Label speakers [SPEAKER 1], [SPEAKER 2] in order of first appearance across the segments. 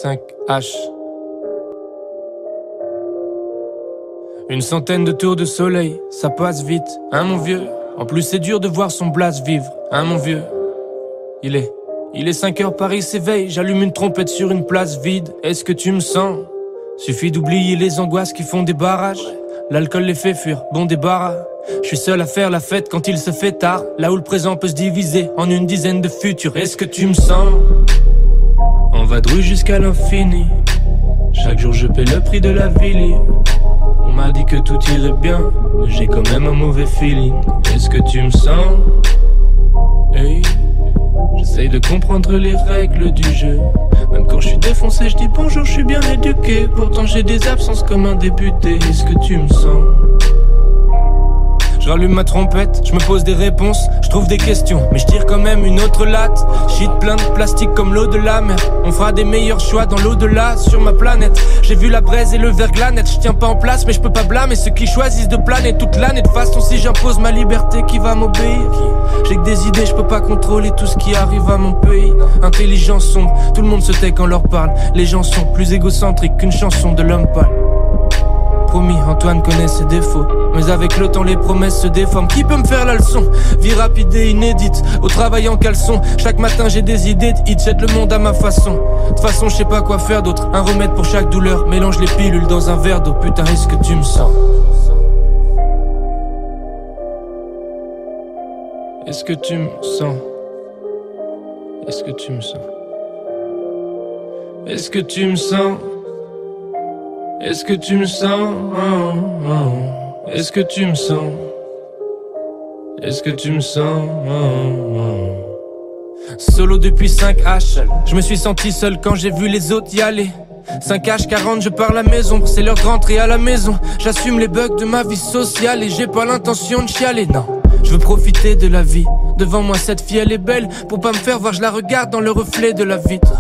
[SPEAKER 1] 5H. Une centaine de tours de soleil, ça passe vite, hein mon vieux. En plus c'est dur de voir son blase vivre, hein mon vieux. Il est 5h, Paris s'éveille, j'allume une trompette sur une place vide. Est-ce que tu me sens? Suffit d'oublier les angoisses qui font des barrages. L'alcool les fait fuir, bon débarras. Je suis seul à faire la fête quand il se fait tard. Là où le présent peut se diviser en une dizaine de futurs. Est-ce que tu me sens? En vadrouille jusqu'à l'infini. Chaque jour je paie le prix de la vie. On m'a dit que tout irait bien, mais j'ai quand même un mauvais feeling. Est-ce que tu me sens? Hey, j'essaye de comprendre les règles du jeu. Même quand je suis défoncé, je dis bonjour, je suis bien éduqué. Pourtant j'ai des absences comme un débuté. Est-ce que tu me sens? Je rallume ma trompette, je me pose des réponses, je trouve des questions, mais je tire quand même une autre latte. Shit plein de plastique comme l'eau de la mer. On fera des meilleurs choix dans l'au-delà sur ma planète. J'ai vu la braise et le verglas net, je tiens pas en place mais je peux pas blâmer ceux qui choisissent de planer toute l'année. De façon si j'impose ma liberté, qui va m'obéir? J'ai que des idées, je peux pas contrôler tout ce qui arrive à mon pays. Intelligence sombre, tout le monde se tait quand on leur parle. Les gens sont plus égocentriques qu'une chanson de l'homme pâle. Promis, Antoine connaît ses défauts, mais avec le temps les promesses se déforment. Qui peut me faire la leçon? Vie rapide et inédite, au travail en caleçon. Chaque matin j'ai des idées de hits, j'aide le monde à ma façon. De toute façon je sais pas quoi faire d'autre, un remède pour chaque douleur. Mélange les pilules dans un verre d'eau, putain est-ce que tu me sens? Est-ce que tu me sens? Est-ce que tu me sens? Est-ce que tu me sens? Est-ce que tu me sens? Est-ce que tu me sens? Est-ce que tu me sens? Solo depuis 5H, je me suis senti seul quand j'ai vu les autres y aller. 5H40, je pars à la maison, c'est l'heure de rentrer à la maison. J'assume les bugs de ma vie sociale et j'ai pas l'intention de chialer, non. Je veux profiter de la vie. Devant moi cette fille elle est belle. Pour pas me faire voir je la regarde dans le reflet de la vitre.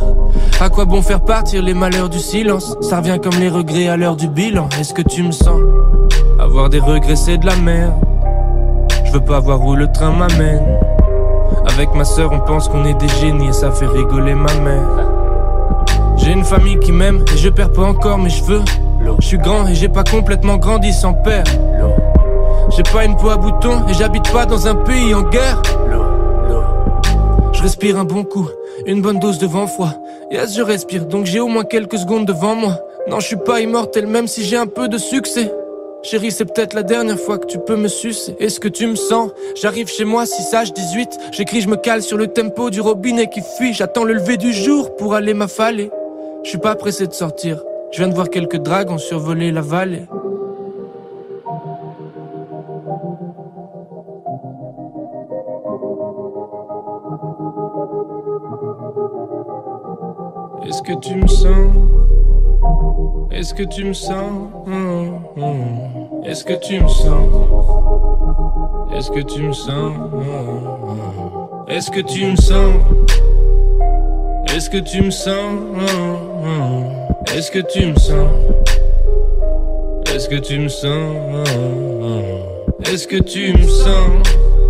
[SPEAKER 1] À quoi bon faire partir les malheurs du silence? Ça revient comme les regrets à l'heure du bilan. Est-ce que tu me sens? Avoir des regrets c'est de la merde. Je veux pas voir où le train m'amène. Avec ma sœur on pense qu'on est des génies et ça fait rigoler ma mère. J'ai une famille qui m'aime et je perds pas encore mes cheveux. Je suis grand et j'ai pas complètement grandi sans père. J'ai pas une peau à boutons et j'habite pas dans un pays en guerre. Je respire un bon coup, une bonne dose de vent froid. Yes, je respire, donc j'ai au moins quelques secondes devant moi. Non, je suis pas immortel même si j'ai un peu de succès. Chérie, c'est peut-être la dernière fois que tu peux me sucer. Est-ce que tu me sens? J'arrive chez moi, 6H18. J'écris, je me cale sur le tempo du robinet qui fuit. J'attends le lever du jour pour aller m'affaler. Je suis pas pressé de sortir. Je viens de voir quelques dragons survoler la vallée. Est-ce que tu me sens? Est-ce que tu me sens? Est-ce que tu me sens? Est-ce que tu me sens? Est-ce que tu me sens? Est-ce que tu me sens? Est-ce que tu me sens? Est-ce que tu me sens? Est-ce que tu me sens?